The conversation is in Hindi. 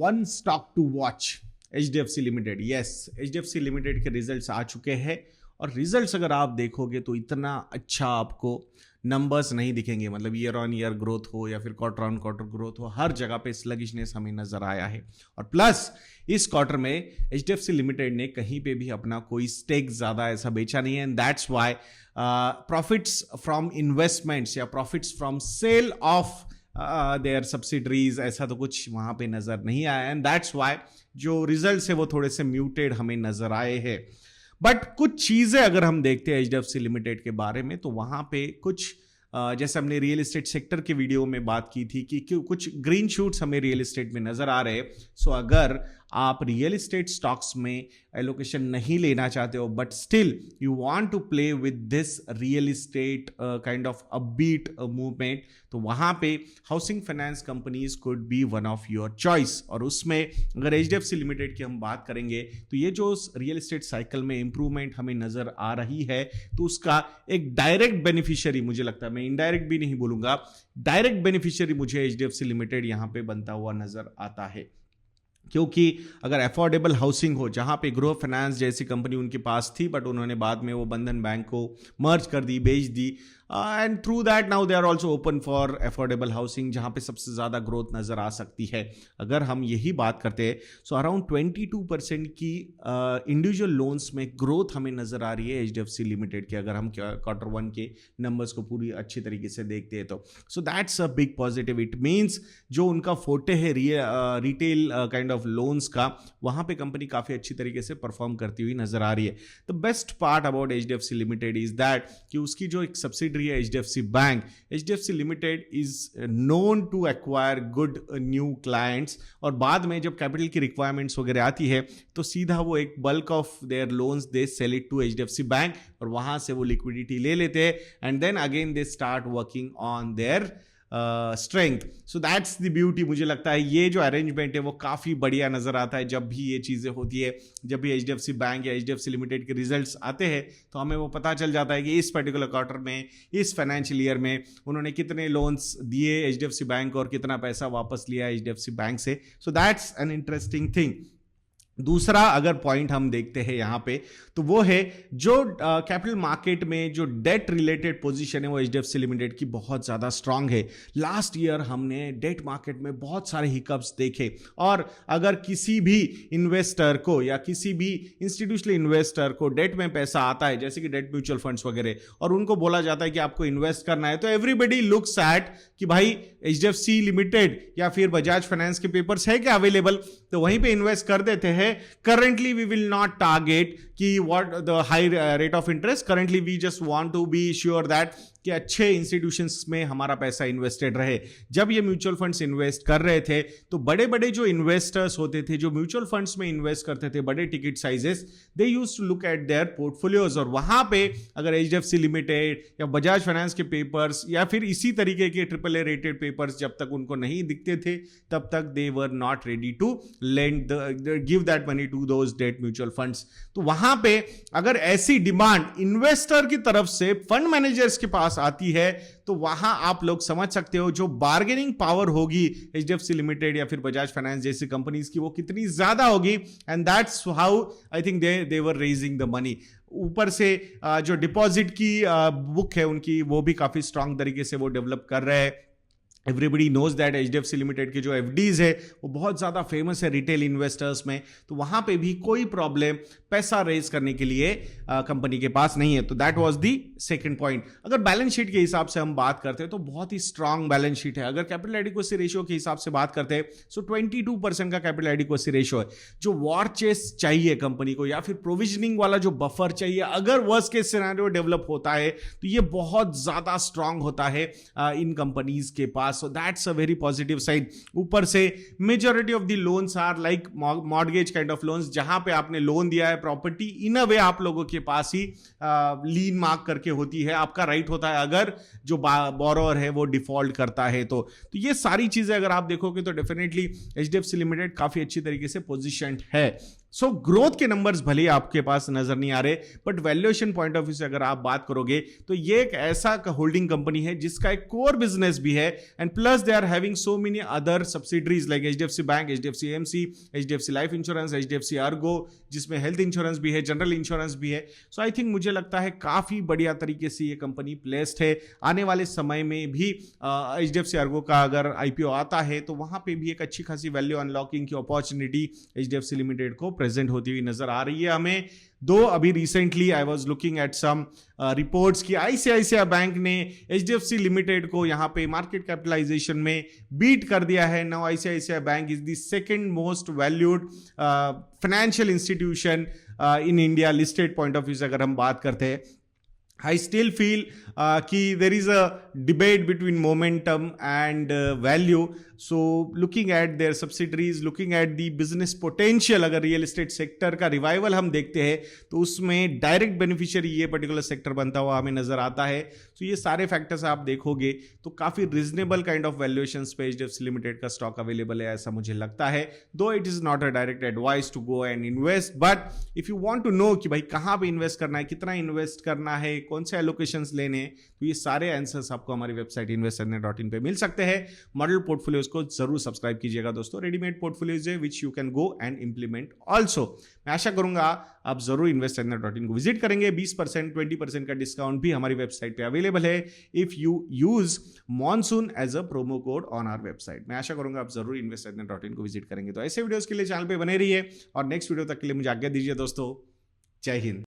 One stock to watch, HDFC limited. Yes, HDFC limited के रिजल्ट्स आ चुके हैं और रिजल्ट्स अगर आप देखोगे तो इतना अच्छा आपको नंबर्स नहीं दिखेंगे। मतलब ईयर ऑन ईयर ग्रोथ हो या फिर क्वार्टर ऑन क्वार्टर ग्रोथ हो, हर जगह पे स्लगिशनेस हमें नजर आया है। और प्लस इस क्वार्टर में HDFC लिमिटेड ने कहीं पे भी अपना कोई स्टेक ज्यादा ऐसा बेचा नहीं है, and that's why profits from investments या profits from sale of their subsidiaries ऐसा तो कुछ वहां पे नजर नहीं आया, एंड दैट्स व्हाई जो रिजल्ट्स है वो थोड़े से म्यूटेड हमें नजर आए हैं। बट कुछ चीजें अगर हम देखते हैं HDFC लिमिटेड के बारे में तो वहां पे कुछ जैसे हमने रियल एस्टेट सेक्टर के वीडियो में बात की थी कि कुछ ग्रीन शूट्स हमें रियल एस्टेट में नजर आ रहे हैं। सो अगर आप रियल एस्टेट स्टॉक्स में एलोकेशन नहीं लेना चाहते हो but still you want to play with this real estate kind of upbeat movement, तो वहां पे housing finance companies could be one of your choice. और उसमें अगर HDFC लिमिटेड की हम बात करेंगे तो ये जो रियल एस्टेट साइकिल में इंप्रूवमेंट हमें नजर आ रही है तो उसका एक डायरेक्ट बेनिफिशियरी, मुझे लगता है, मैं इनडायरेक्ट भी नहीं बोलूंगा, डायरेक्ट बेनिफिशियरी मुझे HDFC लिमिटेड यहां पे बनता हुआ नजर आता है। क्योंकि अगर अफोर्डेबल हाउसिंग हो, जहां पे गृह फाइनेंस जैसी कंपनी उनके पास थी बट उन्होंने बाद में वो बंधन बैंक को मर्ज कर दी, बेच दी, and through that now they are also open for affordable housing जहां पे सबसे ज्यादा ग्रोथ नजर आ सकती है। अगर हम यही बात करते हैं सो अराउंड 22% की इंडिविजुअल लोन्स में ग्रोथ हमें नजर आ रही है HDFC लिमिटेड के, अगर हम क्वार्टर वन के नंबर्स को पूरी अच्छी तरीके से देखते हैं तो। So that's a big positive. It means जो उनका फोटे है रिटेल काइंड ऑफ लोन्स का, वहां पे कंपनी काफी अच्छी तरीके से परफॉर्म करती हुई नजर आ रही है। The best part about HDFC limited is that कि उसकी जो एक सब्सिडरी है HDFC bank, HDFC limited is known to acquire good new clients, और बाद में जब कैपिटल की रिक्वायरमेंट्स वगैरह आती है तो सीधा वो एक bulk of their loans they sell it to HDFC bank और वहां से वो लिक्विडिटी ले लेते हैं and then again they start working on their strength. So that's the beauty. मुझे लगता है ये जो अरेंजमेंट है वो काफी बढ़िया नजर आता है जब भी ये चीजें होती है। जब भी HDFC बैंक या HDFC लिमिटेड के रिजल्ट्स आते हैं तो हमें वो पता चल जाता है कि इस पर्टिकुलर क्वार्टर में, इस फाइनेंशियल ईयर में उन्होंने कितने लोन्स दिए HDFC बैंक और कितना पैसा वापस लिया HDFC बैंक से। So that's an interesting thing. दूसरा अगर पॉइंट हम देखते हैं यहां पे तो वो है जो कैपिटल मार्केट में जो डेट रिलेटेड पोजीशन है वो HDFC लिमिटेड की बहुत ज्यादा स्ट्रांग है। लास्ट ईयर हमने डेट मार्केट में बहुत सारे हिकअप्स देखे, और अगर किसी भी इन्वेस्टर को या किसी भी इंस्टीट्यूशनल इन्वेस्टर को डेट में पैसा आता है, जैसे कि डेट म्यूचुअल फंड्स वगैरह, और उनको बोला जाता है कि आपको इन्वेस्ट करना है, तो एवरीबडी लुक्स एट कि भाई HDFC लिमिटेड या फिर बजाज फाइनेंस के पेपर्स है क्या अवेलेबल, तो वहीं पे इन्वेस्ट कर देते हैं। Currently we will not target कि what the high rate of interest, currently we just want to be sure that कि अच्छे इंस्टीट्यूशंस में हमारा पैसा इन्वेस्टेड रहे। जब ये म्यूचुअल फंड्स इन्वेस्ट कर रहे थे तो बड़े बड़े जो इन्वेस्टर्स होते थे जो म्यूचुअल फंड्स में इन्वेस्ट करते थे, बड़े ticket sizes, they used to look at their portfolios, और वहां पे अगर HDFC लिमिटेड या बजाज फाइनेंस के पेपर्स या फिर इसी तरीके के AAA रेटेड पेपर्स जब तक उनको नहीं दिखते थे तब तक they were not ready to lend give that money to those debt mutual funds. तो वहां पे अगर ऐसी डिमांड इन्वेस्टर की तरफ से फंड मैनेजर्स के पास आती है तो वहां आप लोग समझ सकते हो जो बार्गेनिंग पावर होगी HDFC लिमिटेड या फिर बजाज फाइनेंस जैसी कंपनीज की वो कितनी ज्यादा होगी, and that's how I think they were raising the money. ऊपर से जो डिपॉजिट की बुक है उनकी वो भी काफी स्ट्रांग तरीके से वो डेवलप कर रहे हैं। Everybody knows that HDFC limited के जो FDs है वो बहुत ज़्यादा फेमस है रिटेल इन्वेस्टर्स में, तो वहाँ पे भी कोई प्रॉब्लम पैसा रेज करने के लिए कंपनी के पास नहीं है। तो that was the second point. अगर बैलेंस शीट के हिसाब से हम बात करते हैं तो बहुत ही स्ट्रांग बैलेंस शीट है। अगर कैपिटल एडिक्वेसी रेशियो के हिसाब से बात करते हैं सो 22% का कैपिटल एडिक्वेसी रेशियो है। जो वॉर चेस्ट चाहिए कंपनी को या फिर प्रोविजनिंग वाला जो बफर चाहिए, अगर वर्स्ट केस सिनेरियो डेवलप होता है तो ये बहुत ज़्यादा स्ट्रांग होता है इन कंपनीज के पास। So that's a very positive side. ऊपर से majority of the loans are like mortgage kind of loans, जहां पे आपने लोन दिया है प्रॉपर्टी इन अ वे आप लोगों के पास ही लीन मार्क करके होती है, आपका राइट होता है अगर जो बोरोअर है वो डिफॉल्ट करता है। तो ये सारी चीजें अगर आप देखोगे तो डेफिनेटली HDFC लिमिटेड काफी अच्छी तरीके से पोजिशन्ड है। सो ग्रोथ के नंबर्स भले ही आपके पास नजर नहीं आ रहे, but valuation point of view से अगर आप बात करोगे तो ये एक ऐसा होल्डिंग कंपनी है जिसका एक कोर बिजनेस भी है, and plus they are having so many other subsidiaries like HDFC bank, HDFC AMC, HDFC life insurance, HDFC Ergo, जिसमें हेल्थ इंश्योरेंस भी है, जनरल इंश्योरेंस भी है. सो आई थिंक मुझे लगता है काफी बढ़िया तरीके से ये कंपनी प्लेस्ड है. आने वाले समय में भी एचडीएफसी अर्गो का अगर आईपीओ आता है तो वहां पे भी एक अच्छी खासी वैल्यू अनलॉकिंग की अपॉर्चुनिटी एचडीएफसी लिमिटेड को प्रेजेंट होती हुई नजर आ रही है हमें. दो अभी recently I was looking at some reports की आईसीआईसीआई बैंक ने एचडीएफसी लिमिटेड को यहां पे मार्केट कैपिटलाइजेशन में बीट कर दिया है. Now ICICI bank is the second most valued financial institution in India listed point of view से अगर हम बात करते हैं. I still feel कि there is a debate between momentum and value. So looking at their subsidiaries, looking at the business potential, अगर रियल एस्टेट सेक्टर का रिवाइवल हम देखते हैं तो उसमें डायरेक्ट बेनिफिशियरी ये पर्टिकुलर सेक्टर बनता हुआ हमें नजर आता है. तो ये सारे फैक्टर्स आप देखोगे तो काफी रिजनेबल काइंड ऑफ वैल्यूएशन पे एचडीएफसी लिमिटेड का स्टॉक अवेलेबल है, ऐसा मुझे लगता है. Though it is not a direct advice to go and invest, but if you want to know कि भाई कहां पे इन्वेस्ट करना है, कितना इन्वेस्ट करना है, कौन से एलोकेशंस लेने हैं, तो ये सारे आंसर्स आपको हमारी वेबसाइट investornet.in पे मिल सकते हैं. मॉडल पोर्टफोलियोज को जरूर सब्सक्राइब कीजिएगा दोस्तों. रेडीमेड पोर्टफोलियोज है which you can go and implement also. मैं आशा करूंगा आप जरूर investornet.in को विजिट करेंगे. 20% 20% का डिस्काउंट भी हमारी वेबसाइट पे अवेलेबल है if you use monsoon as a promo code on our website. मैं आशा करूंगा आप जरूर investornet.in को विजिट करेंगे. तो ऐसे वीडियोस के लिए चैनल पे बने रहिए और नेक्स्ट वीडियो तक के लिए मुझे आज्ञा दीजिए दोस्तों. जय हिंद.